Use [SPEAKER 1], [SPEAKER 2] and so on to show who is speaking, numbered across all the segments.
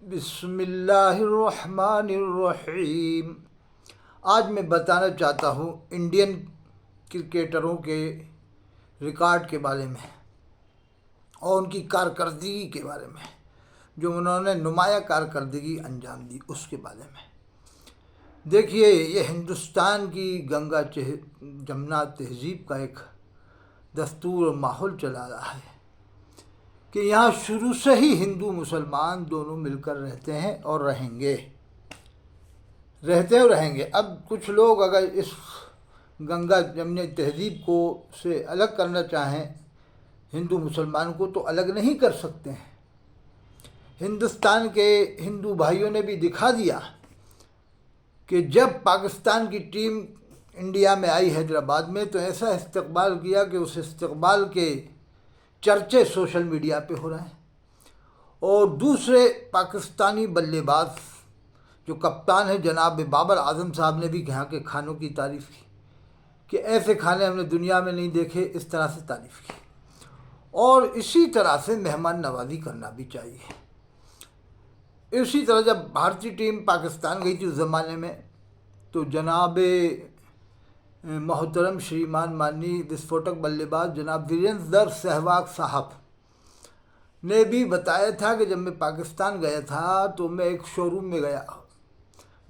[SPEAKER 1] बिस्मिल्लाहिर्रहमानिर्रहीम। आज मैं बताना चाहता हूँ इंडियन क्रिकेटरों के रिकॉर्ड के बारे में और उनकी कारकर्दगी के बारे में, जो उन्होंने नुमाया कारकर्दगी अंजाम दी उसके बारे में। देखिए, ये हिंदुस्तान की गंगा जमुना तहजीब का एक दस्तूर और माहौल चला रहा है कि यहाँ शुरू से ही हिंदू मुसलमान दोनों मिलकर रहते हैं और रहेंगे। अब कुछ लोग अगर इस गंगा जमुनी तहजीब को से अलग करना चाहें हिंदू मुसलमान को, तो अलग नहीं कर सकते हैं। हिंदुस्तान के हिंदू भाइयों ने भी दिखा दिया कि जब पाकिस्तान की टीम इंडिया में आई हैदराबाद में, तो ऐसा इस्तकबाल किया कि उस इस्तकबाल के चर्चे सोशल मीडिया पे हो रहे हैं। और दूसरे पाकिस्तानी बल्लेबाज जो कप्तान है जनाब बाबर आजम साहब ने भी यहाँ के खानों की तारीफ़ की कि ऐसे खाने हमने दुनिया में नहीं देखे, इस तरह से तारीफ़ की। और इसी तरह से मेहमान नवाजी करना भी चाहिए। इसी तरह जब भारतीय टीम पाकिस्तान गई थी उस ज़माने में, तो जनाब मोहतरम श्रीमान माननीय विस्फोटक बल्लेबाज जनाब वीरेंद्र सहवाग साहब ने भी बताया था कि जब मैं पाकिस्तान गया था तो मैं एक शोरूम में गया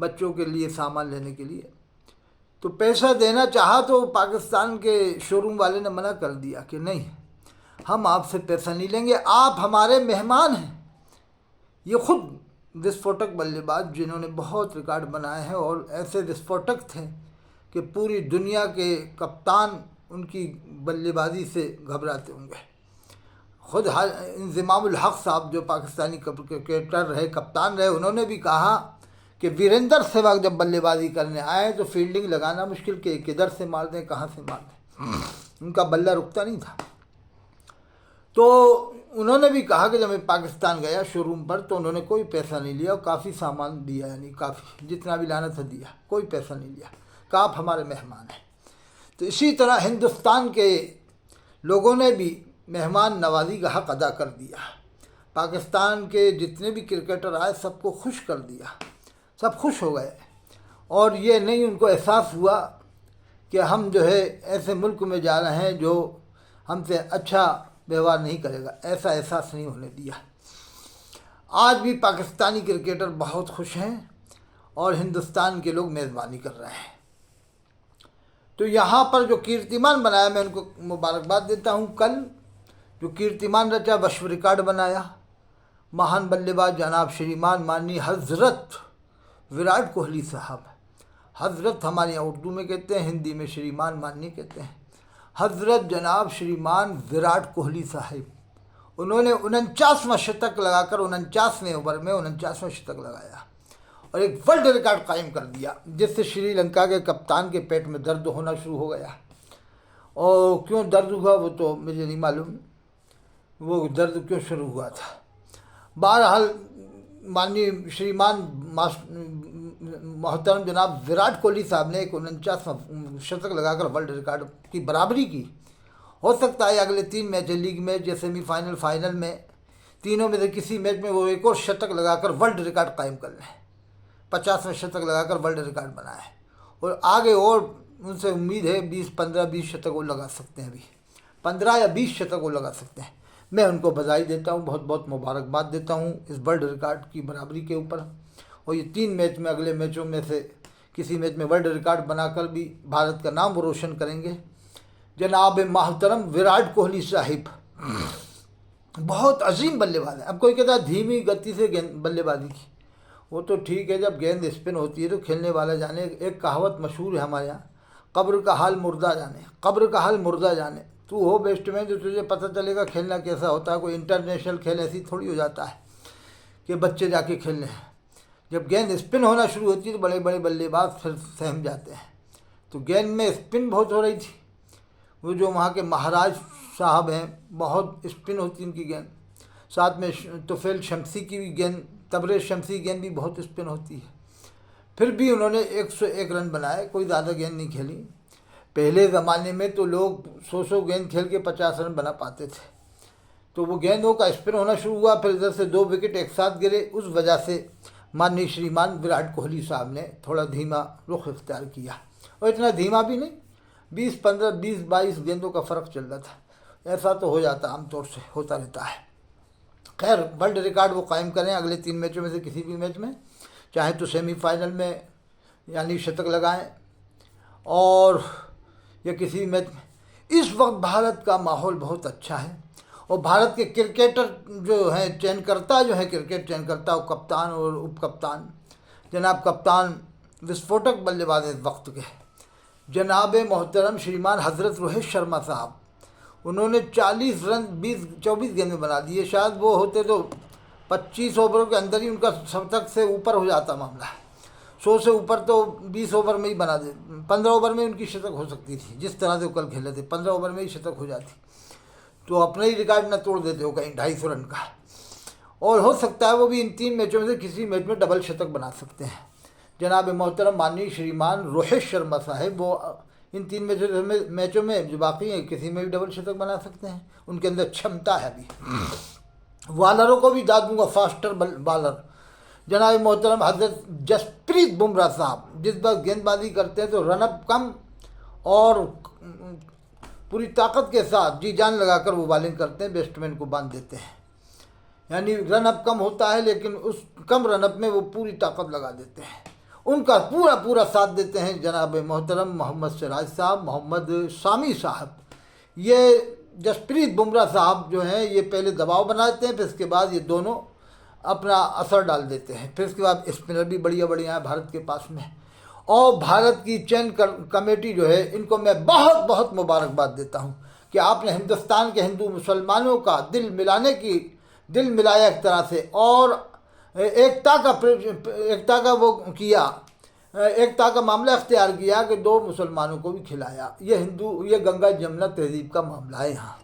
[SPEAKER 1] बच्चों के लिए सामान लेने के लिए, तो पैसा देना चाहा तो पाकिस्तान के शोरूम वाले ने मना कर दिया कि नहीं, हम आपसे पैसा नहीं लेंगे, आप हमारे मेहमान हैं। ये खुद विस्फोटक बल्लेबाज जिन्होंने बहुत रिकॉर्ड बनाए हैं और ऐसे विस्फोटक थे कि पूरी दुनिया के कप्तान उनकी बल्लेबाजी से घबराते होंगे। खुद इंज़िमामुल हक साहब जो पाकिस्तानी क्रिकेटर रहे, कप्तान रहे, उन्होंने भी कहा कि वीरेंद्र सहवाग जब बल्लेबाजी करने आए तो फील्डिंग लगाना मुश्किल के किधर से मार दें, कहाँ से मार दें, उनका बल्ला रुकता नहीं था। तो उन्होंने भी कहा कि जब मैं पाकिस्तान गया शोरूम पर तो उन्होंने कोई पैसा नहीं लिया और काफ़ी सामान दिया, यानी काफ़ी जितना भी लाना था दिया, कोई पैसा नहीं लिया, कहा आप हमारे मेहमान हैं। तो इसी तरह हिंदुस्तान के लोगों ने भी मेहमान नवाजी का हक़ अदा कर दिया। पाकिस्तान के जितने भी क्रिकेटर आए सबको खुश कर दिया, सब खुश हो गए। और ये नहीं उनको एहसास हुआ कि हम जो है ऐसे मुल्क में जा रहे हैं जो हमसे अच्छा व्यवहार नहीं करेगा, ऐसा एहसास नहीं होने दिया। आज भी पाकिस्तानी क्रिकेटर बहुत खुश हैं और हिंदुस्तान के लोग मेज़बानी कर रहे हैं। तो यहाँ पर जो कीर्तिमान बनाया, मैं उनको मुबारकबाद देता हूँ। कल जो कीर्तिमान रचा, विश्व रिकॉर्ड बनाया, महान बल्लेबाज जनाब श्रीमान माननीय हज़रत विराट कोहली साहब। हज़रत हमारे यहाँ उर्दू में कहते हैं, हिंदी में श्रीमान माननीय कहते हैं। हज़रत जनाब श्रीमान विराट कोहली साहब, उन्होंने 49वां शतक लगाकर 49वें ओवर में 49वां शतक लगाया और एक वर्ल्ड रिकॉर्ड कायम कर दिया, जिससे श्रीलंका के कप्तान के पेट में दर्द होना शुरू हो गया। और क्यों दर्द हुआ वो तो मुझे नहीं मालूम, वो दर्द क्यों शुरू हुआ था। बहरहाल माननीय श्रीमान मोहतरम जनाब विराट कोहली साहब ने एक 49वां शतक लगाकर वर्ल्ड रिकॉर्ड की बराबरी की। हो सकता है अगले 3 मैच, लीग मैच या सेमीफाइनल, फाइनल में, तीनों में से किसी मैच में वो एक और शतक लगाकर वर्ल्ड रिकॉर्ड कायम कर लें। 50वां शतक लगाकर वर्ल्ड रिकॉर्ड बनाए और आगे और उनसे उम्मीद है 20 शतक वो लगा सकते हैं। अभी 15 या 20 शतक वो लगा सकते हैं। मैं उनको बधाई देता हूँ, बहुत बहुत मुबारकबाद देता हूँ इस वर्ल्ड रिकॉर्ड की बराबरी के ऊपर। और ये 3 मैच में, अगले मैचों में से किसी मैच में वर्ल्ड रिकॉर्ड बनाकर भी भारत का नाम रोशन करेंगे। जनाब मोहतरम विराट कोहली साहिब बहुत अजीम बल्लेबाज है। अब कोई कहता है धीमी गति से गेंद बल्लेबाजी की, वो तो ठीक है, जब गेंद स्पिन होती है तो खेलने वाला जाने। एक कहावत मशहूर है हमारे यहाँ, कब्र का हाल मुर्दा जाने, कब्र का हाल मुर्दा जाने। तू हो बैट्समैन तो तुझे पता चलेगा खेलना कैसा होता है। कोई इंटरनेशनल खेल ऐसी थोड़ी हो जाता है कि बच्चे जाके खेलने हैं। जब गेंद स्पिन होना शुरू होती है तो बड़े बड़े बल्लेबाज फिर सहम जाते हैं। तो गेंद में स्पिन बहुत हो रही थी। वो जो वहाँ के महाराज साहब हैं, बहुत स्पिन होती उनकी गेंद। साथ में तुफैल शमसी की भी गेंद, तबरे शमसी गेंद भी बहुत स्पिन होती है। फिर भी उन्होंने 101 रन बनाए, कोई ज़्यादा गेंद नहीं खेली। पहले ज़माने में तो लोग 100 गेंद खेल के 50 रन बना पाते थे, तो वो गेंदों का स्पिन होना शुरू हुआ, फिर इधर से 2 विकेट एक साथ गिरे। उस वजह से माननीय श्रीमान विराट कोहली साहब ने थोड़ा धीमा रुख इख्तियार किया, और इतना धीमा भी नहीं, 20-15, 20-22 गेंदों का फ़र्क चल रहा था। ऐसा तो हो जाता, आमतौर से होता रहता है। खैर, वर्ल्ड रिकॉर्ड वो कायम करें अगले 3 मैचों में से किसी भी मैच में, चाहे तो सेमीफाइनल में यानी शतक लगाएं और या किसी मैच में। इस वक्त भारत का माहौल बहुत अच्छा है, और भारत के क्रिकेटर जो हैं, चयनकर्ता जो हैं, क्रिकेट चयनकर्ता और कप्तान और उप कप्तान, जनाब कप्तान विस्फोटक बल्लेबाज इस वक्त के जनाब मोहतरम श्रीमान हज़रत रोहित शर्मा साहब, उन्होंने 40 रन 24 गेंद में बना दिए। शायद वो होते तो 25 ओवरों के अंदर ही उनका शतक से ऊपर हो जाता मामला। 100 से ऊपर तो 20 ओवर में ही बना दे, 15 ओवर में उनकी शतक हो सकती थी। जिस तरह से वो कल खेले थे, 15 ओवर में ही शतक हो जाती, तो अपना ही रिकॉर्ड न तोड़ देते हो कहीं 250 रन का। और हो सकता है वो भी इन 3 मैचों में से किसी मैच में डबल शतक बना सकते हैं। जनाब मोहतरम माननीय श्रीमान रोहित शर्मा साहब, वो इन 3 मैचों में जो बाकी हैं किसी में भी डबल शतक बना सकते हैं, उनके अंदर क्षमता है अभी। बॉलरों को भी दाद दूंगा, फास्टर बॉलर जनाब मोहतरम हजरत जसप्रीत बुमराह साहब, जिस बार गेंदबाजी करते हैं तो रनअप कम और पूरी ताकत के साथ जी जान लगाकर वो बॉलिंग करते हैं, बैट्समैन को बांध देते हैं। यानी रनअप कम होता है, लेकिन उस कम रनअप में वो पूरी ताकत लगा देते हैं। उनका पूरा साथ देते हैं जनाब मोहतरम मोहम्मद सिराज साहब, मोहम्मद शामी साहब। ये जसप्रीत बुमराह साहब जो हैं, ये पहले दबाव बनाते हैं, फिर इसके बाद ये दोनों अपना असर डाल देते हैं। फिर इसके बाद स्पिनर भी बढ़िया है भारत के पास में। और भारत की चयन कमेटी जो है, इनको मैं बहुत मुबारकबाद देता हूँ कि आपने हिंदुस्तान के हिंदू मुसलमानों का दिल मिलाया एक तरह से, और एकता का वो किया, एकता का मामला अख्तियार किया कि 2 मुसलमानों को भी खिलाया। ये गंगा जमुना तहजीब का मामला है यहाँ।